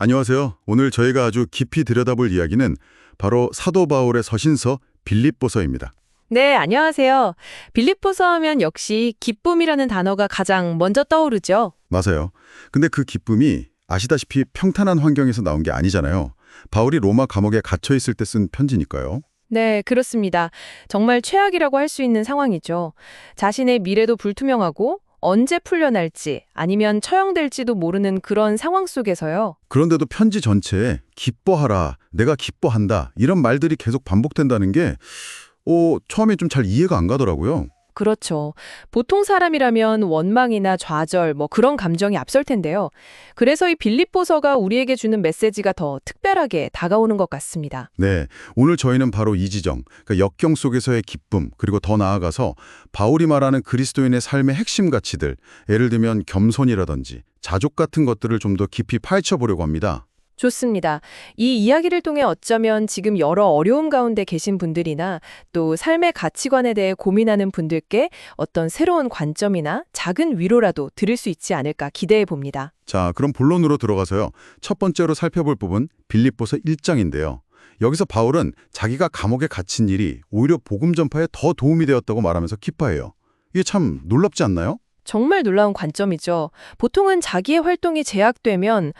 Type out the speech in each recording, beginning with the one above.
안녕하세요. 오늘 저희가 아주 깊이 들여다볼 이야기는 바로 사도 바울의 서신서 빌립보서입니다. 네, 안녕하세요. 빌립보서 하면 역시 기쁨이라는 단어가 가장 먼저 떠오르죠. 맞아요. 근데 그 기쁨이 아시다시피 평탄한 환경에서 나온 게 아니잖아요. 바울이 로마 감옥에 갇혀 있을 때 쓴 편지니까요. 네, 그렇습니다. 정말 최악이라고 할 수 있는 상황이죠. 자신의 미래도 불투명하고 언제 풀려날지 아니면 처형될지도 모르는 그런 상황 속에서요. 그런데도 편지 전체에 기뻐하라, 내가 기뻐한다 이런 말들이 계속 반복된다는 게 처음에 좀 잘 이해가 안 가더라고요. 그렇죠. 보통 사람이라면 원망이나 좌절, 그런 감정이 앞설 텐데요. 그래서 이 빌립보서가 우리에게 주는 메시지가 더 특별하게 다가오는 것 같습니다. 네, 오늘 저희는 바로 이 지점, 그러니까 역경 속에서의 기쁨, 그리고 더 나아가서 바울이 말하는 그리스도인의 삶의 핵심 가치들, 예를 들면 겸손이라든지 자족 같은 것들을 좀 더 깊이 파헤쳐보려고 합니다. 좋습니다. 이 이야기를 통해 어쩌면 지금 여러 어려움 가운데 계신 분들이나 또 삶의 가치관에 대해 고민하는 분들께 어떤 새로운 관점이나 작은 위로라도 들을 수 있지 않을까 기대해 봅니다. 자, 그럼 본론으로 들어가서요. 첫 번째로 살펴볼 부분 빌립보서 1장인데요. 여기서 바울은 자기가 감옥에 갇힌 일이 오히려 복음 전파에 더 도움이 되었다고 말하면서 기뻐해요. 이게 참 놀랍지 않나요? 정말 놀라운 관점이죠. 보통은 자기의 활동이 제약되면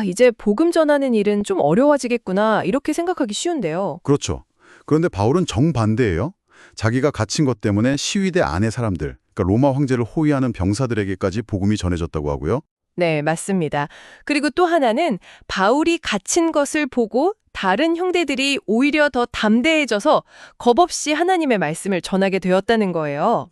이제 복음 전하는 일은 좀 어려워지겠구나 이렇게 생각하기 쉬운데요. 그렇죠. 그런데 바울은 정반대예요. 자기가 갇힌 것 때문에 시위대 안의 사람들, 그러니까 로마 황제를 호위하는 병사들에게까지 복음이 전해졌다고 하고요. 네, 맞습니다. 그리고 또 하나는 바울이 갇힌 것을 보고 다른 형제들이 오히려 더 담대해져서 겁없이 하나님의 말씀을 전하게 되었다는 거예요.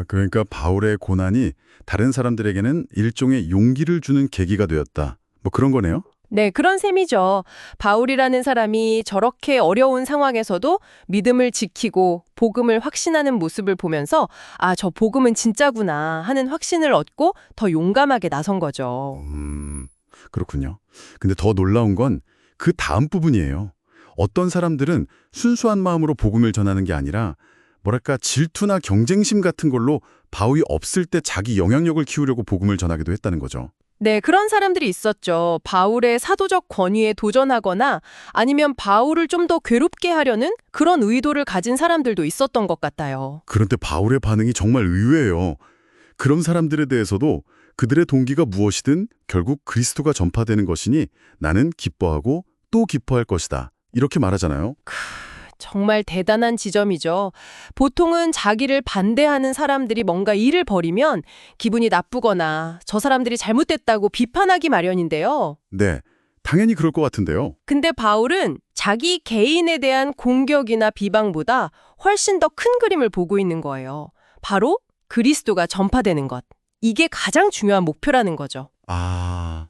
그러니까 바울의 고난이 다른 사람들에게는 일종의 용기를 주는 계기가 되었다. 뭐 그런 거네요. 네, 그런 셈이죠. 바울이라는 사람이 저렇게 어려운 상황에서도 믿음을 지키고 복음을 확신하는 모습을 보면서 저 복음은 진짜구나 하는 확신을 얻고 더 용감하게 나선 거죠. 그렇군요. 근데 더 놀라운 건 그 다음 부분이에요. 어떤 사람들은 순수한 마음으로 복음을 전하는 게 아니라 뭐랄까 질투나 경쟁심 같은 걸로 바울이 없을 때 자기 영향력을 키우려고 복음을 전하기도 했다는 거죠. 네, 그런 사람들이 있었죠. 바울의 사도적 권위에 도전하거나 아니면 바울을 좀 더 괴롭게 하려는 그런 의도를 가진 사람들도 있었던 것 같아요. 그런데 바울의 반응이 정말 의외예요. 그런 사람들에 대해서도 그들의 동기가 무엇이든 결국 그리스도가 전파되는 것이니 나는 기뻐하고 또 기뻐할 것이다. 이렇게 말하잖아요. 정말 대단한 지점이죠. 보통은 자기를 반대하는 사람들이 뭔가 일을 벌이면 기분이 나쁘거나 저 사람들이 잘못됐다고 비판하기 마련인데요. 네, 당연히 그럴 것 같은데요. 근데 바울은 자기 개인에 대한 공격이나 비방보다 훨씬 더 큰 그림을 보고 있는 거예요. 바로 그리스도가 전파되는 것. 이게 가장 중요한 목표라는 거죠.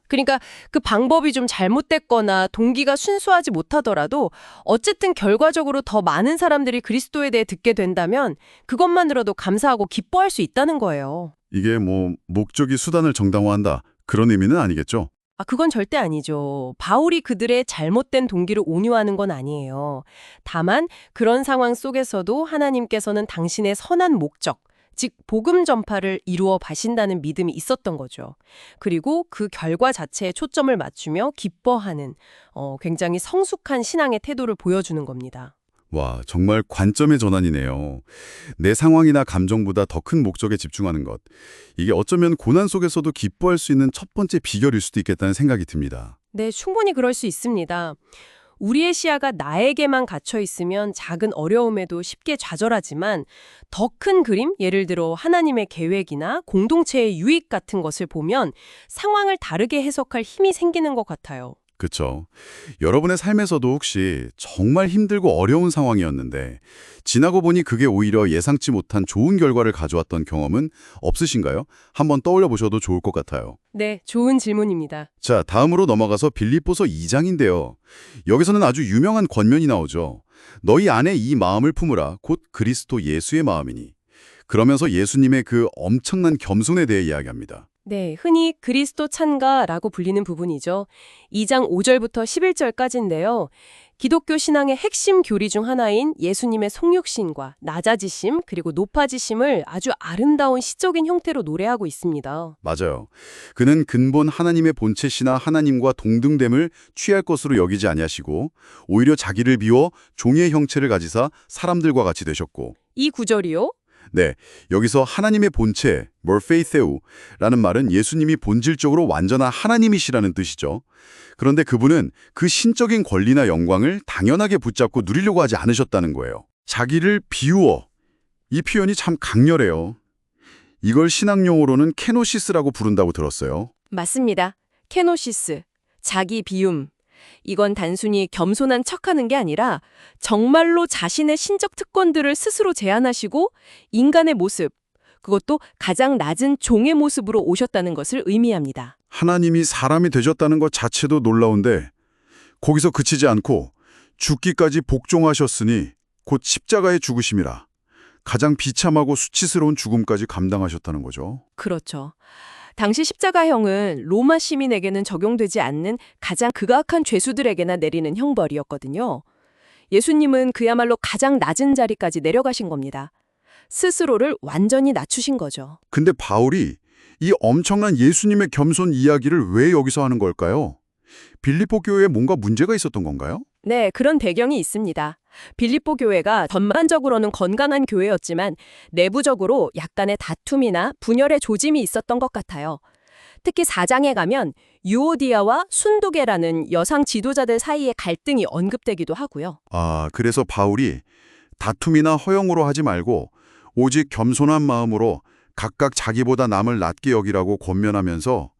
그러니까 그 방법이 좀 잘못됐거나 동기가 순수하지 못하더라도 어쨌든 결과적으로 더 많은 사람들이 그리스도에 대해 듣게 된다면 그것만으로도 감사하고 기뻐할 수 있다는 거예요. 이게 목적이 수단을 정당화한다. 그런 의미는 아니겠죠? 그건 절대 아니죠. 바울이 그들의 잘못된 동기를 온유하는 건 아니에요. 다만 그런 상황 속에서도 하나님께서는 당신의 선한 목적, 즉 복음 전파를 이루어 가신다는 믿음이 있었던 거죠. 그리고 그 결과 자체에 초점을 맞추며 기뻐하는 굉장히 성숙한 신앙의 태도를 보여주는 겁니다. 와, 정말 관점의 전환이네요. 내 상황이나 감정보다 더 큰 목적에 집중하는 것. 이게 어쩌면 고난 속에서도 기뻐할 수 있는 첫 번째 비결일 수도 있겠다는 생각이 듭니다. 네, 충분히 그럴 수 있습니다. 우리의 시야가 나에게만 갇혀 있으면 작은 어려움에도 쉽게 좌절하지만 더 큰 그림, 예를 들어 하나님의 계획이나 공동체의 유익 같은 것을 보면 상황을 다르게 해석할 힘이 생기는 것 같아요. 그렇죠. 여러분의 삶에서도 혹시 정말 힘들고 어려운 상황이었는데 지나고 보니 그게 오히려 예상치 못한 좋은 결과를 가져왔던 경험은 없으신가요? 한번 떠올려 보셔도 좋을 것 같아요. 네, 좋은 질문입니다. 자, 다음으로 넘어가서 빌립보서 2장인데요. 여기서는 아주 유명한 권면이 나오죠. 너희 안에 이 마음을 품으라 곧 그리스도 예수의 마음이니. 그러면서 예수님의 그 엄청난 겸손에 대해 이야기합니다. 네, 흔히 그리스도 찬가라고 불리는 부분이죠. 2장 5절부터 11절까지인데요. 기독교 신앙의 핵심 교리 중 하나인 예수님의 속육신과 낮아지심 그리고 높아지심을 아주 아름다운 시적인 형태로 노래하고 있습니다. 맞아요. 그는 근본 하나님의 본체시나 하나님과 동등됨을 취할 것으로 여기지 아니하시고 오히려 자기를 비워 종의 형체를 가지사 사람들과 같이 되셨고 이 구절이요? 네, 여기서 하나님의 본체, morpheitheu라는 말은 예수님이 본질적으로 완전한 하나님이시라는 뜻이죠. 그런데 그분은 그 신적인 권리나 영광을 당연하게 붙잡고 누리려고 하지 않으셨다는 거예요. 자기를 비우어. 이 표현이 참 강렬해요. 이걸 신학용어로는 케노시스라고 부른다고 들었어요. 맞습니다. 케노시스, 자기 비움. 이건 단순히 겸손한 척하는 게 아니라 정말로 자신의 신적 특권들을 스스로 제한하시고 인간의 모습, 그것도 가장 낮은 종의 모습으로 오셨다는 것을 의미합니다. 하나님이 사람이 되셨다는 것 자체도 놀라운데 거기서 그치지 않고 죽기까지 복종하셨으니 곧 십자가의 죽으심이라 가장 비참하고 수치스러운 죽음까지 감당하셨다는 거죠. 그렇죠. 당시 십자가형은 로마 시민에게는 적용되지 않는 가장 극악한 죄수들에게나 내리는 형벌이었거든요. 예수님은 그야말로 가장 낮은 자리까지 내려가신 겁니다. 스스로를 완전히 낮추신 거죠. 근데 바울이 이 엄청난 예수님의 겸손 이야기를 왜 여기서 하는 걸까요? 빌립보 교회에 뭔가 문제가 있었던 건가요? 네, 그런 배경이 있습니다. 빌립보 교회가 전반적으로는 건강한 교회였지만 내부적으로 약간의 다툼이나 분열의 조짐이 있었던 것 같아요. 특히 4장에 가면 유오디아와 순두계라는 여성 지도자들 사이의 갈등이 언급되기도 하고요. 아, 그래서 바울이 다툼이나 허영으로 하지 말고 오직 겸손한 마음으로 각각 자기보다 남을 낮게 여기라고 권면하면서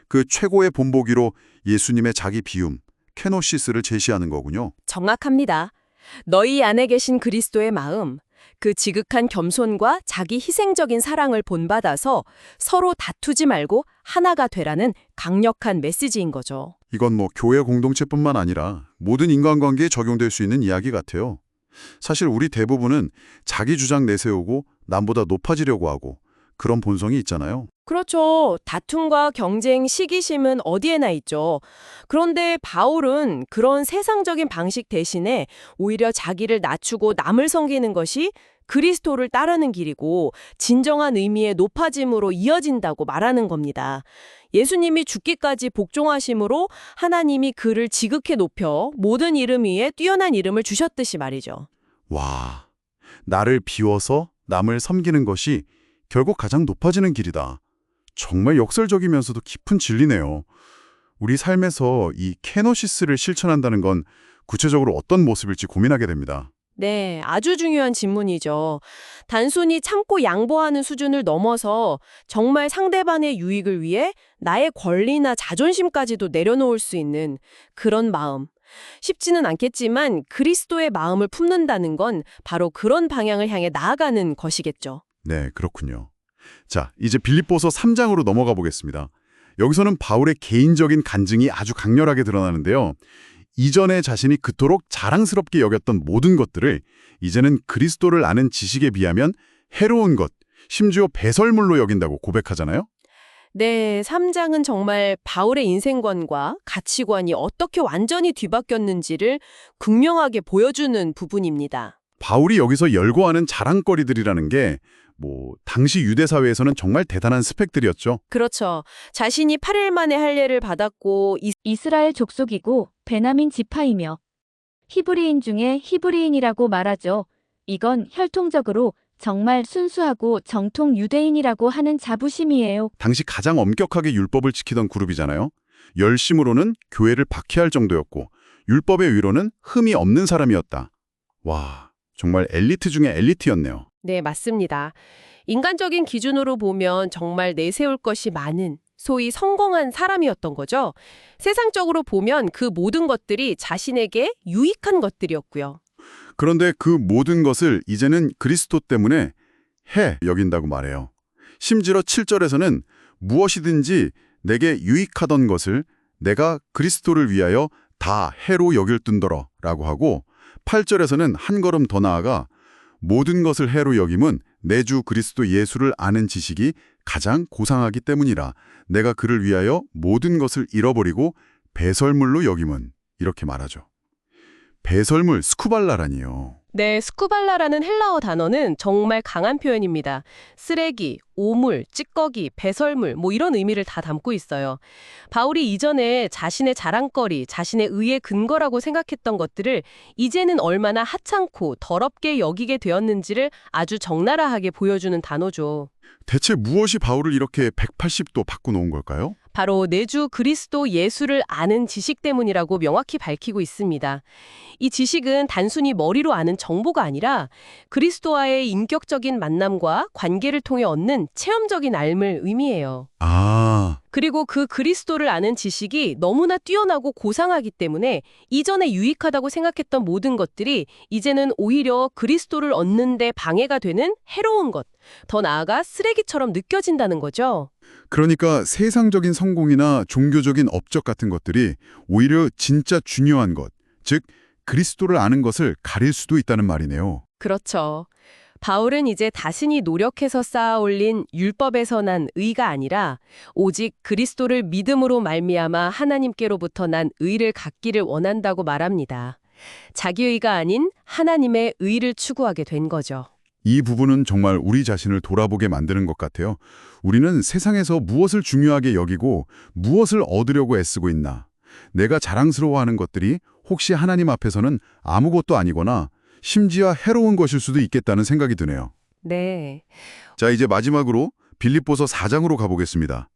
그 최고의 본보기로 예수님의 자기 비움, 케노시스를 제시하는 거군요. 정확합니다. 너희 안에 계신 그리스도의 마음, 그 지극한 겸손과 자기 희생적인 사랑을 본받아서 서로 다투지 말고 하나가 되라는 강력한 메시지인 거죠. 이건 뭐 교회 공동체뿐만 아니라 모든 인간관계에 적용될 수 있는 이야기 같아요. 사실 우리 대부분은 자기 주장 내세우고 남보다 높아지려고 하고 그런 본성이 있잖아요. 그렇죠. 다툼과 경쟁, 시기심은 어디에나 있죠. 그런데 바울은 그런 세상적인 방식 대신에 오히려 자기를 낮추고 남을 섬기는 것이 그리스도를 따르는 길이고 진정한 의미의 높아짐으로 이어진다고 말하는 겁니다. 예수님이 죽기까지 복종하심으로 하나님이 그를 지극히 높여 모든 이름 위에 뛰어난 이름을 주셨듯이 말이죠. 와, 나를 비워서 남을 섬기는 것이 결국 가장 높아지는 길이다. 정말 역설적이면서도 깊은 진리네요. 우리 삶에서 이 케노시스를 실천한다는 건 구체적으로 어떤 모습일지 고민하게 됩니다. 네, 아주 중요한 질문이죠. 단순히 참고 양보하는 수준을 넘어서 정말 상대방의 유익을 위해 나의 권리나 자존심까지도 내려놓을 수 있는 그런 마음. 쉽지는 않겠지만 그리스도의 마음을 품는다는 건 바로 그런 방향을 향해 나아가는 것이겠죠. 네, 그렇군요. 자, 이제 빌립보서 3장으로 넘어가 보겠습니다. 여기서는 바울의 개인적인 간증이 아주 강렬하게 드러나는데요. 이전에 자신이 그토록 자랑스럽게 여겼던 모든 것들을 이제는 그리스도를 아는 지식에 비하면 해로운 것, 심지어 배설물로 여긴다고 고백하잖아요. 네, 3장은 정말 바울의 인생관과 가치관이 어떻게 완전히 뒤바뀌었는지를 극명하게 보여주는 부분입니다. 바울이 여기서 열거하는 자랑거리들이라는 게 당시 유대 사회에서는 정말 대단한 스펙들이었죠. 그렇죠. 자신이 8일 만에 할례를 받았고 이스라엘 족속이고 베냐민 지파이며 히브리인 중에 히브리인이라고 말하죠. 이건 혈통적으로 정말 순수하고 정통 유대인이라고 하는 자부심이에요. 당시 가장 엄격하게 율법을 지키던 그룹이잖아요. 열심으로는 교회를 박해할 정도였고 율법의 위로는 흠이 없는 사람이었다. 와, 정말 엘리트 중에 엘리트였네요. 네, 맞습니다. 인간적인 기준으로 보면 정말 내세울 것이 많은, 소위 성공한 사람이었던 거죠. 세상적으로 보면 그 모든 것들이 자신에게 유익한 것들이었고요. 그런데 그 모든 것을 이제는 그리스도 때문에 해 여긴다고 말해요. 심지어 7절에서는 무엇이든지 내게 유익하던 것을 내가 그리스도를 위하여 다 해로 여길 둔더러 라고 하고 8절에서는 한 걸음 더 나아가 모든 것을 해로 여김은 내 주 그리스도 예수를 아는 지식이 가장 고상하기 때문이라 내가 그를 위하여 모든 것을 잃어버리고 배설물로 여김은 이렇게 말하죠. 배설물, 스쿠발라라니요. 네, 스쿠발라라는 헬라어 단어는 정말 강한 표현입니다. 쓰레기, 오물, 찌꺼기, 배설물 이런 의미를 다 담고 있어요. 바울이 이전에 자신의 자랑거리, 자신의 의의 근거라고 생각했던 것들을 이제는 얼마나 하찮고 더럽게 여기게 되었는지를 아주 적나라하게 보여주는 단어죠. 대체 무엇이 바울을 이렇게 180도 바꿔놓은 걸까요? 바로 내 주 그리스도 예수를 아는 지식 때문이라고 명확히 밝히고 있습니다. 이 지식은 단순히 머리로 아는 정보가 아니라 그리스도와의 인격적인 만남과 관계를 통해 얻는 체험적인 알을 의미해요. 아, 그리고 그 그리스도를 아는 지식이 너무나 뛰어나고 고상하기 때문에 이전에 유익하다고 생각했던 모든 것들이 이제는 오히려 그리스도를 얻는 데 방해가 되는 해로운 것, 더 나아가 쓰레기처럼 느껴진다는 거죠. 그러니까 세상적인 성공이나 종교적인 업적 같은 것들이 오히려 진짜 중요한 것, 즉 그리스도를 아는 것을 가릴 수도 있다는 말이네요. 그렇죠. 바울은 이제 자신이 노력해서 쌓아 올린 율법에서 난 의가 아니라 오직 그리스도를 믿음으로 말미암아 하나님께로부터 난 의를 갖기를 원한다고 말합니다. 자기 의가 아닌 하나님의 의를 추구하게 된 거죠. 이 부분은 정말 우리 자신을 돌아보게 만드는 것 같아요. 우리는 세상에서 무엇을 중요하게 여기고 무엇을 얻으려고 애쓰고 있나? 내가 자랑스러워하는 것들이 혹시 하나님 앞에서는 아무것도 아니거나 심지어 해로운 것일 수도 있겠다는 생각이 드네요. 네. 자, 이제 마지막으로 빌립보서 4장으로 가보겠습니다.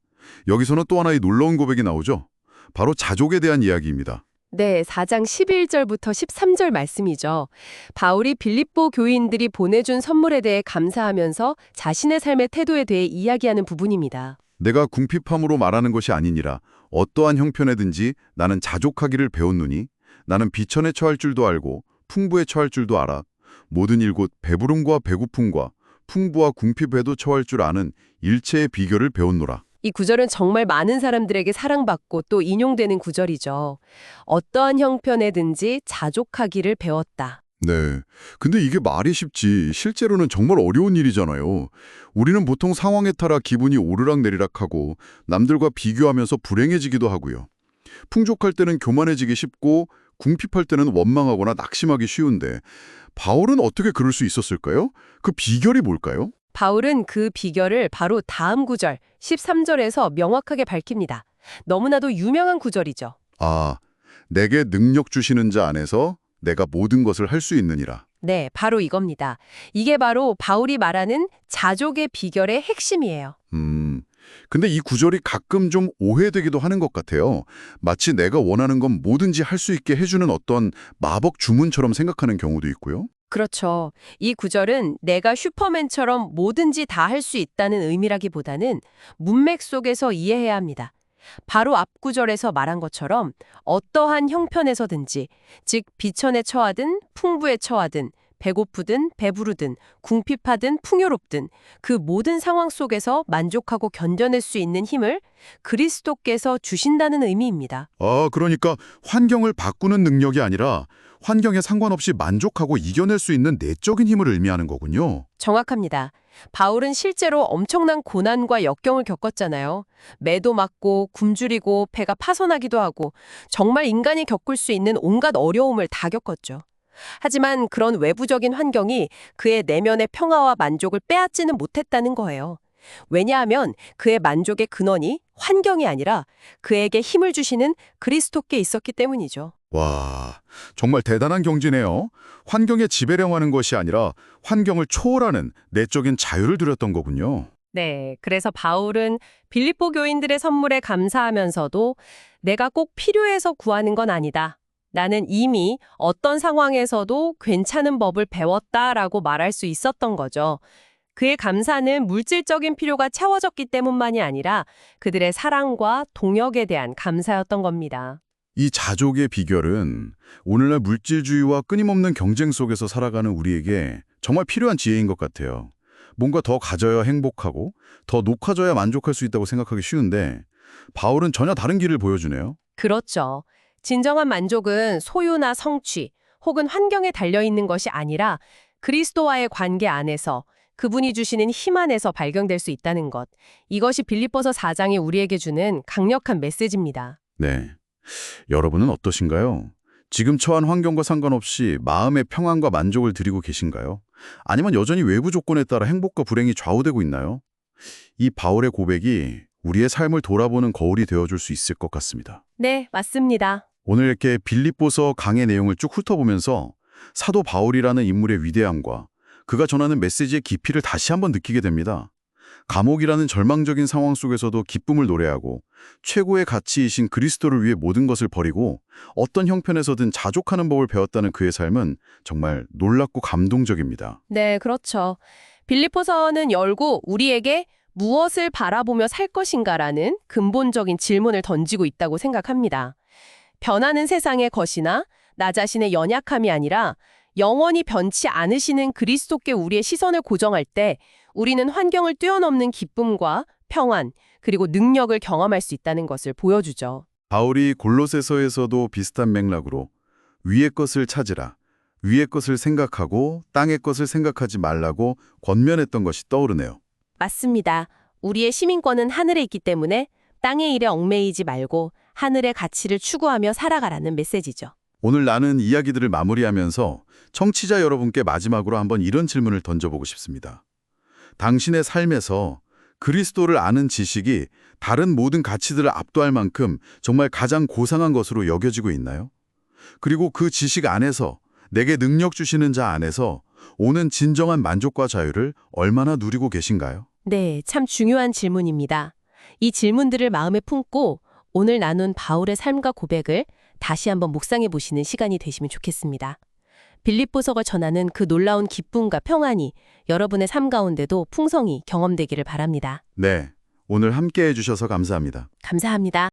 여기서는 또 하나의 놀라운 고백이 나오죠. 바로 자족에 대한 이야기입니다. 네, 4장 11절부터 13절 말씀이죠. 바울이 빌립보 교인들이 보내준 선물에 대해 감사하면서 자신의 삶의 태도에 대해 이야기하는 부분입니다. 내가 궁핍함으로 말하는 것이 아니니라 어떠한 형편에든지 나는 자족하기를 배웠노니 나는 비천에 처할 줄도 알고 풍부에 처할 줄도 알아 모든 일 곧 배부름과 배고픔과 풍부와 궁핍에도 처할 줄 아는 일체의 비결을 배웠노라. 이 구절은 정말 많은 사람들에게 사랑받고 또 인용되는 구절이죠. 어떠한 형편에든지 자족하기를 배웠다. 네. 근데 이게 말이 쉽지 실제로는 정말 어려운 일이잖아요. 우리는 보통 상황에 따라 기분이 오르락내리락하고 남들과 비교하면서 불행해지기도 하고요. 풍족할 때는 교만해지기 쉽고 궁핍할 때는 원망하거나 낙심하기 쉬운데 바울은 어떻게 그럴 수 있었을까요? 그 비결이 뭘까요? 바울은 그 비결을 바로 다음 구절 13절에서 명확하게 밝힙니다. 너무나도 유명한 구절이죠. 아, 내게 능력 주시는 자 안에서 내가 모든 것을 할 수 있느니라. 네, 바로 이겁니다. 이게 바로 바울이 말하는 자족의 비결의 핵심이에요. 근데 이 구절이 가끔 좀 오해되기도 하는 것 같아요. 마치 내가 원하는 건 뭐든지 할 수 있게 해주는 어떤 마법 주문처럼 생각하는 경우도 있고요. 그렇죠. 이 구절은 내가 슈퍼맨처럼 뭐든지 다 할 수 있다는 의미라기보다는 문맥 속에서 이해해야 합니다. 바로 앞 구절에서 말한 것처럼 어떠한 형편에서든지, 즉 비천에 처하든 풍부에 처하든 배고프든 배부르든 궁핍하든 풍요롭든 그 모든 상황 속에서 만족하고 견뎌낼 수 있는 힘을 그리스도께서 주신다는 의미입니다. 아, 그러니까 환경을 바꾸는 능력이 아니라 환경에 상관없이 만족하고 이겨낼 수 있는 내적인 힘을 의미하는 거군요. 정확합니다. 바울은 실제로 엄청난 고난과 역경을 겪었잖아요. 매도 맞고 굶주리고 배가 파손하기도 하고 정말 인간이 겪을 수 있는 온갖 어려움을 다 겪었죠. 하지만 그런 외부적인 환경이 그의 내면의 평화와 만족을 빼앗지는 못했다는 거예요. 왜냐하면 그의 만족의 근원이 환경이 아니라 그에게 힘을 주시는 그리스도께 있었기 때문이죠. 와, 정말 대단한 경지네요. 환경에 지배령하는 것이 아니라 환경을 초월하는 내적인 자유를 누렸던 거군요. 네, 그래서 바울은 빌립보 교인들의 선물에 감사하면서도 내가 꼭 필요해서 구하는 건 아니다. 나는 이미 어떤 상황에서도 괜찮은 법을 배웠다라고 말할 수 있었던 거죠. 그의 감사는 물질적인 필요가 채워졌기 때문만이 아니라 그들의 사랑과 동역에 대한 감사였던 겁니다. 이 자족의 비결은 오늘날 물질주의와 끊임없는 경쟁 속에서 살아가는 우리에게 정말 필요한 지혜인 것 같아요. 뭔가 더 가져야 행복하고 더 높아져야 만족할 수 있다고 생각하기 쉬운데 바울은 전혀 다른 길을 보여주네요. 그렇죠. 진정한 만족은 소유나 성취 혹은 환경에 달려있는 것이 아니라 그리스도와의 관계 안에서 그분이 주시는 힘 안에서 발견될 수 있다는 것. 이것이 빌립보서 4장이 우리에게 주는 강력한 메시지입니다. 네. 여러분은 어떠신가요? 지금 처한 환경과 상관없이 마음의 평안과 만족을 드리고 계신가요? 아니면 여전히 외부 조건에 따라 행복과 불행이 좌우되고 있나요? 이 바울의 고백이 우리의 삶을 돌아보는 거울이 되어줄 수 있을 것 같습니다. 네, 맞습니다. 오늘 이렇게 빌립보서 강의 내용을 쭉 훑어보면서 사도 바울이라는 인물의 위대함과 그가 전하는 메시지의 깊이를 다시 한번 느끼게 됩니다. 감옥이라는 절망적인 상황 속에서도 기쁨을 노래하고 최고의 가치이신 그리스도를 위해 모든 것을 버리고 어떤 형편에서든 자족하는 법을 배웠다는 그의 삶은 정말 놀랍고 감동적입니다. 네, 그렇죠. 빌립보서는 열고 우리에게 무엇을 바라보며 살 것인가라는 근본적인 질문을 던지고 있다고 생각합니다. 변하는 세상의 것이나 나 자신의 연약함이 아니라 영원히 변치 않으시는 그리스도께 우리의 시선을 고정할 때 우리는 환경을 뛰어넘는 기쁨과 평안, 그리고 능력을 경험할 수 있다는 것을 보여주죠. 바울이 골로새서에서도 비슷한 맥락으로 위의 것을 찾으라, 위의 것을 생각하고 땅의 것을 생각하지 말라고 권면했던 것이 떠오르네요. 맞습니다. 우리의 시민권은 하늘에 있기 때문에 땅의 일에 얽매이지 말고 하늘의 가치를 추구하며 살아가라는 메시지죠. 오늘 나눈 이야기들을 마무리하면서 청취자 여러분께 마지막으로 한번 이런 질문을 던져보고 싶습니다. 당신의 삶에서 그리스도를 아는 지식이 다른 모든 가치들을 압도할 만큼 정말 가장 고상한 것으로 여겨지고 있나요? 그리고 그 지식 안에서 내게 능력 주시는 자 안에서 오는 진정한 만족과 자유를 얼마나 누리고 계신가요? 네, 참 중요한 질문입니다. 이 질문들을 마음에 품고 오늘 나눈 바울의 삶과 고백을 다시 한번 묵상해 보시는 시간이 되시면 좋겠습니다. 빌립보서가 전하는 그 놀라운 기쁨과 평안이 여러분의 삶 가운데도 풍성히 경험되기를 바랍니다. 네, 오늘 함께해 주셔서 감사합니다. 감사합니다.